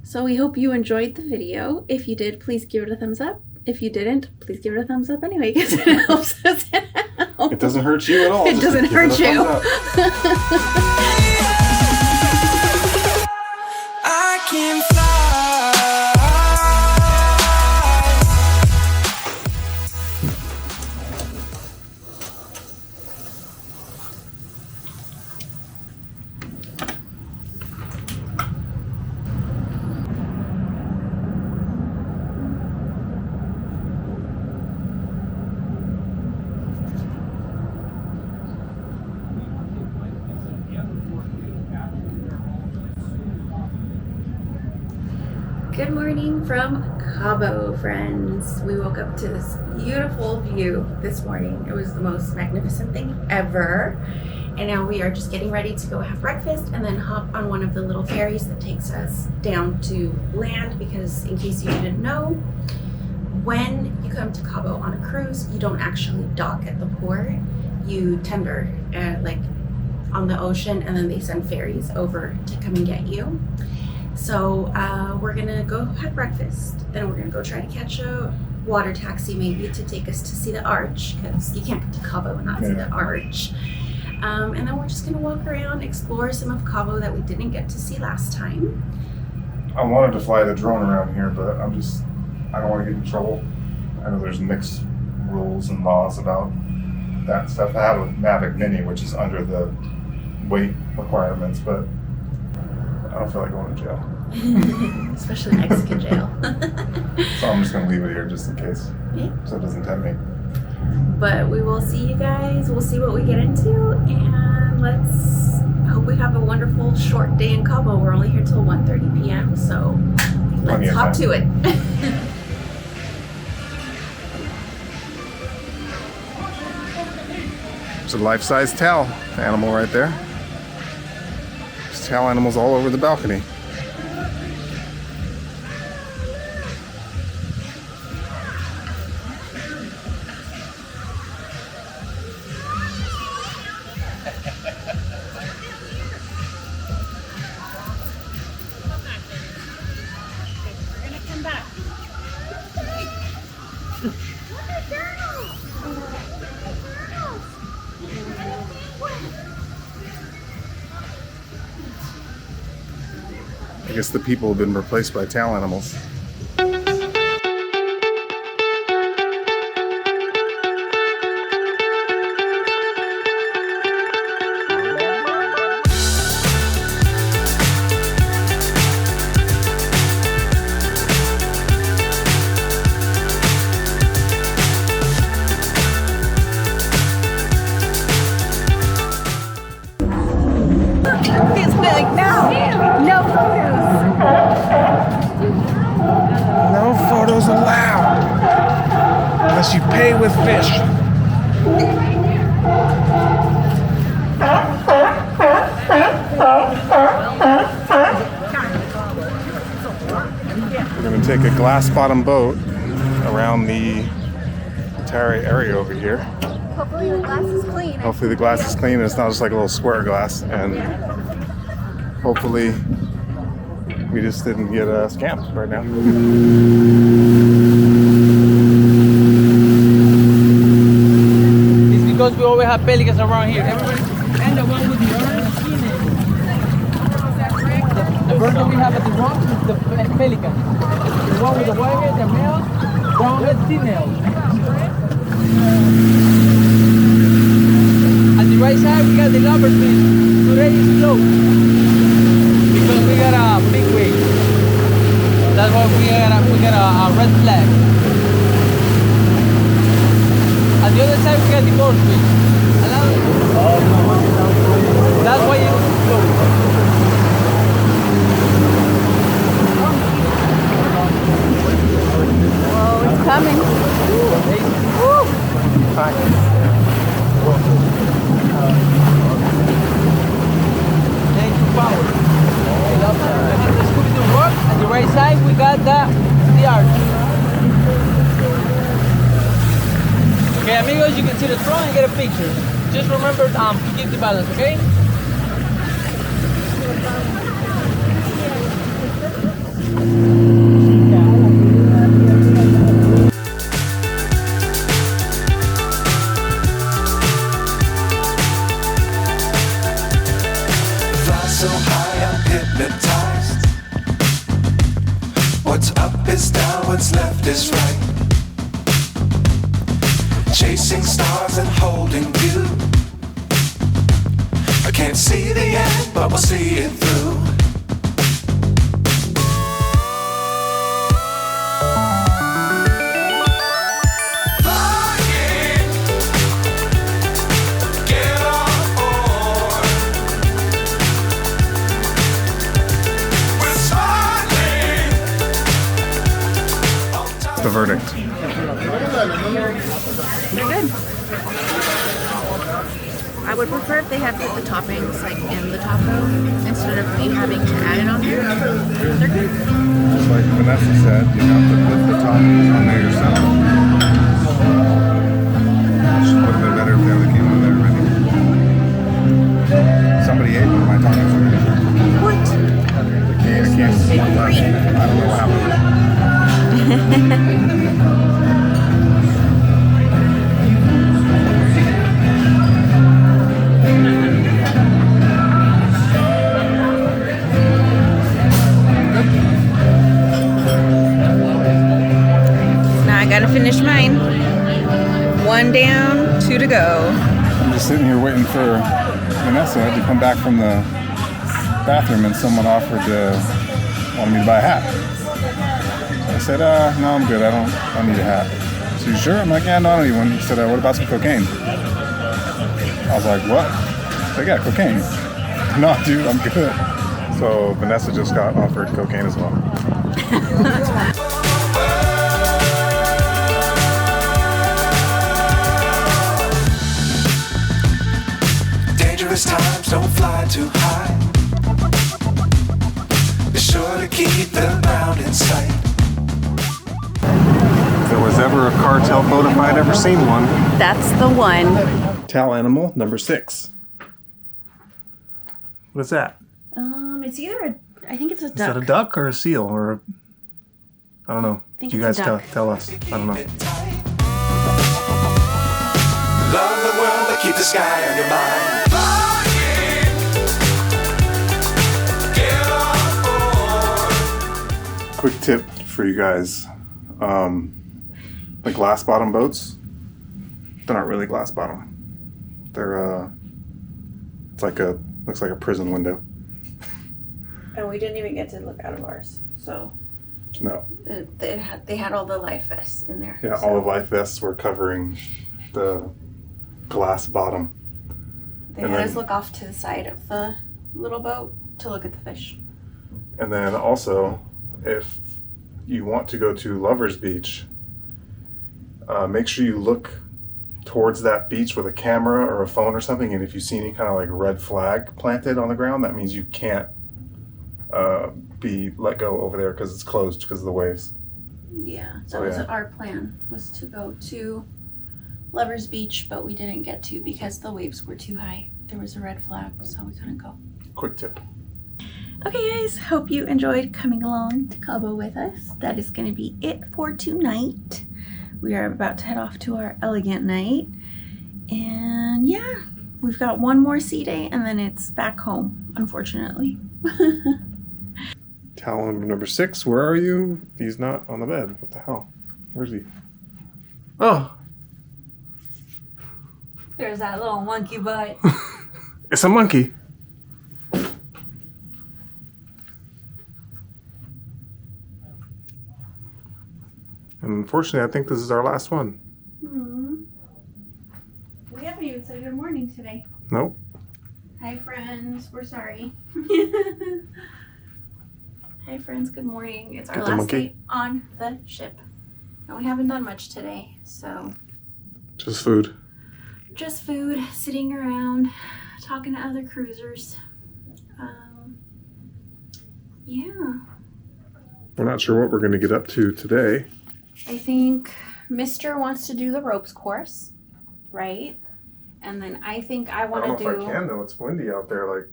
So we hope you enjoyed the video. If you did, please give it a thumbs up. If you didn't, please give it a thumbs up anyway, because it helps us out. It doesn't hurt you at all. It doesn't hurt you. I can fly. Good morning from Cabo, friends. We woke up to this beautiful view this morning. It was the most magnificent thing ever. And now we are just getting ready to go have breakfast and then hop on one of the little ferries that takes us down to land, because in case you didn't know, when you come to Cabo on a cruise, you don't actually dock at the port. You tender like on the ocean, and then they send ferries over to come and get you. So we're gonna go have breakfast, then we're gonna go try to catch a water taxi maybe to take us to see the Arch, because you can't get to Cabo and not see the Arch. And then we're just gonna walk around, explore some of Cabo that we didn't get to see last time. I wanted to fly the drone around here, but I don't want to get in trouble. I know there's mixed rules and laws about that stuff. I have a Mavic Mini, which is under the weight requirements, but I don't feel like going to jail. Especially Mexican jail. So I'm just going to leave it here just in case. Yeah. So it doesn't tempt me. But we will see you guys. We'll see what we get into. And let's hope we have a wonderful short day in Cabo. We're only here till 1:30 p.m. So let's hop to it. There's a life-size tail animal right there. There's tail animals all over the balcony. I guess the people have been replaced by tail animals. It's like, no photos. No photos allowed unless you pay with fish. We're going to take a glass bottom boat around the entire area over here. Hopefully the glass is clean. Hopefully the glass is clean and it's not just like a little square glass, and hopefully we just didn't get scammed right now. It's because we always have pelicans around here. Everybody, and the one with the orange female. The bird that we have at the rock is the pelican. The one with the white head, the male, brown head, female. At the right side, we got the lovers fish. Today is low because we got a big wave. That's why we got a red flag. At the other side, we got the gold fish. That's why it's low. Whoa, it's coming. Woo. Hi. Power. At the right side, we got the arch. Okay, amigos, you can see the throne and get a picture. Just remember to keep the balance, okay? What's up is down, what's left is right. Chasing stars and holding you. I can't see the end, but we'll see it through. Flying, get on board. We're smiling. The verdict. They're good. I would prefer if they had put the toppings like in the taco instead of me having to add it on there. They're good. Just like Vanessa said, you have to put the toppings on there yourself. It would have been better if they would have came on there already. Somebody ate one of my tacos already. What? I can't see one touch. I don't know what happened. Now I gotta finish mine. 1 down, 2 to go. I'm just sitting here waiting for Vanessa to come back from the bathroom, and someone wanted me to buy a hat. I said, no, I'm good. I don't need a hat. So you sure? I'm like, yeah, no, I don't need one. He said, what about some cocaine? I was like, what? They got cocaine. No, dude, I'm good. So Vanessa just got offered cocaine as well. Dangerous times, don't fly too high. Be sure to keep the ground in sight. If there was ever a cartel boat, if I'd ever seen one. That's the one. Towel animal number 6. What is that? It's either I think it's a duck. Is that a duck or a seal or I don't know. I think You it's guys a duck. tell us. I don't know. Love the world, but keep the sky on your mind. Flying, get on board. Quick tip for you guys. The glass bottom boats, they're not really glass bottom. They're looks like a prison window. And we didn't even get to look out of ours. So No. they had all the life vests in there. Yeah, so. all the life vests were covering the glass bottom. They and had then- us look off to the side of the little boat to look at the fish. And then also, if you want to go to Lover's Beach, make sure you look towards that beach with a camera or a phone or something, and if you see any kind of like red flag planted on the ground, that means you can't be let go over there because it's closed because of the waves. Yeah, so Oh, that was yeah. our plan, was to go to Lover's Beach, but we didn't get to because the waves were too high. There was a red flag, so we couldn't go. Quick tip. Okay guys, hope you enjoyed coming along to Cabo with us. That is going to be it for tonight. We are about to head off to our elegant night. And yeah, we've got one more sea day and then it's back home, unfortunately. Towel number 6, where are you? He's not on the bed. What the hell? Where's he? Oh, There's that little monkey butt. it's a monkey. And unfortunately, I think this is our last one. We haven't even said good morning today. Nope. Hi friends, we're sorry. Hi friends, good morning. It's our Get the last monkey. day on the ship. And we haven't done much today, so Just food. just food, sitting around, talking to other cruisers. Yeah, We're not sure what we're going to get up to today. I think Mr. wants to do the ropes course, right? And then I think I I want don't to know do. if I can though. It's windy out there. Like,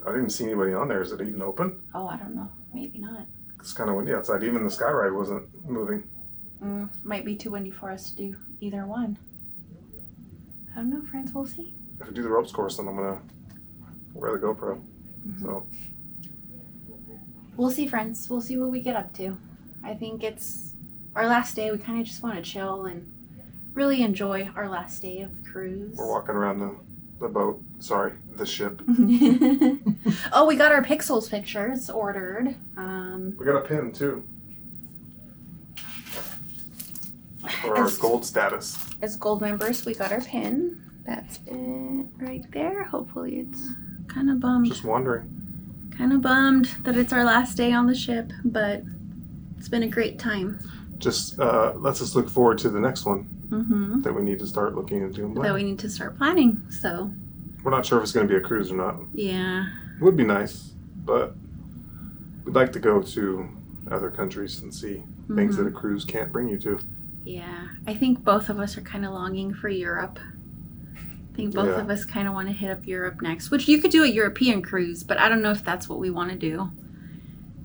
I didn't see anybody on there. Is it even open? Oh, I don't know. Maybe not. It's kind of windy outside. Even the sky ride wasn't moving. Might be too windy for us to do either one. I don't know, friends. We'll see. If I do the ropes course, then I'm gonna wear the GoPro. Mm-hmm. So We'll see, friends. We'll see what we get up to. I think it's our last day. We kind of just want to chill and really enjoy our last day of the cruise. We're walking around the boat. Sorry, the ship. Oh, we got our Pixels pictures ordered. We got a pin too. For our gold status. As gold members, we got our pin. That's it right there. Hopefully it's kind of bummed. Just wondering. Kind of bummed that it's our last day on the ship, but it's been a great time. Just let's just look forward to the next one that we need to start looking into. That we need to start planning. So we're not sure if it's going to be a cruise or not. Yeah. Would be nice, but we'd like to go to other countries and see things that a cruise can't bring you to. Yeah, I think both of us are kind of longing for Europe. I think both of us kind of want to hit up Europe next, which you could do a European cruise, but I don't know if that's what we want to do.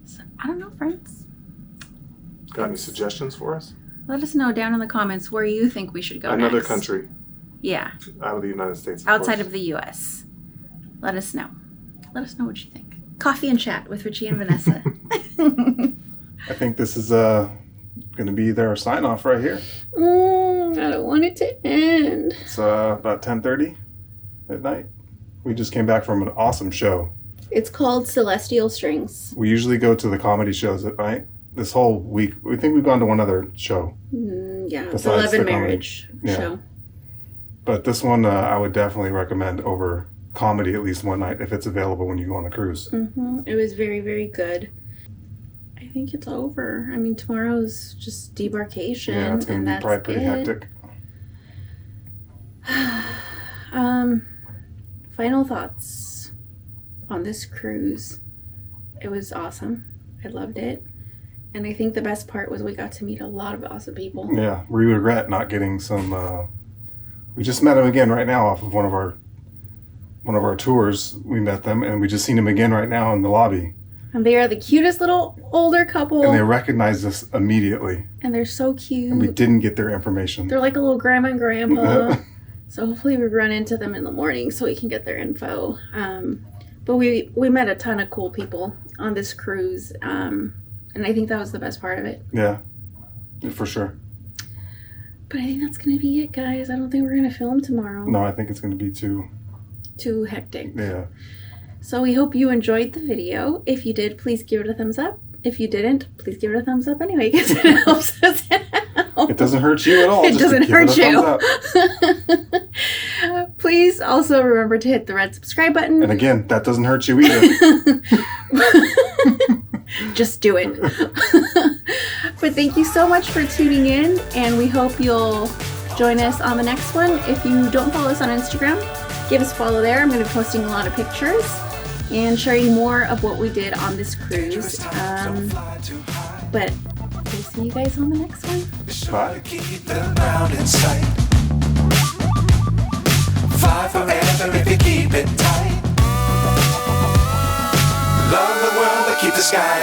So, I don't know, friends. Got any suggestions for us? Let us know down in the comments where you think we should go Another next. country. Yeah. Out of the United States. Outside of the U.S. Let us know. Let us know what you think. Coffee and chat with Richie and Vanessa. I think this is going to be their sign-off right here. I don't want it to end. It's about 10:30 at night. We just came back from an awesome show. It's called Celestial Strings. We usually go to the comedy shows at night. This whole week, we think we've gone to one other show. Yeah, the besides 11 the Marriage show. But this one I would definitely recommend over comedy at least one night if it's available when you go on a cruise. It was very, very good. I think it's over. I mean, tomorrow's just debarkation. Yeah, it's going to be probably pretty hectic. Final thoughts on this cruise. It was awesome. I loved it. And I think the best part was we got to meet a lot of awesome people. Yeah, we regret not getting some... we just met them again right now off of one of our tours. We met them, and we just seen them again right now in the lobby. And they are the cutest little older couple. And they recognized us immediately. And they're so cute. And we didn't get their information. They're like a little grandma and grandpa. So hopefully we run into them in the morning so we can get their info. But we met a ton of cool people on this cruise. And I think that was the best part of it. Yeah, for sure. But I think that's going to be it, guys. I don't think we're going to film tomorrow. No, I think it's going to be too hectic. Yeah. So we hope you enjoyed the video. If you did, please give it a thumbs up. If you didn't, please give it a thumbs up anyway because it helps us out. It doesn't hurt you at all. It doesn't hurt you. Please also remember to hit the red subscribe button. And again, that doesn't hurt you either. Just do it. But thank you so much for tuning in, and we hope you'll join us on the next one. If you don't follow us on Instagram, give us a follow there. I'm going to be posting a lot of pictures and sharing more of what we did on this cruise. But we'll see you guys on the next one. Bye. Keep the ground in sight. Fly forever if you keep it tight. Love the world, but keep the sky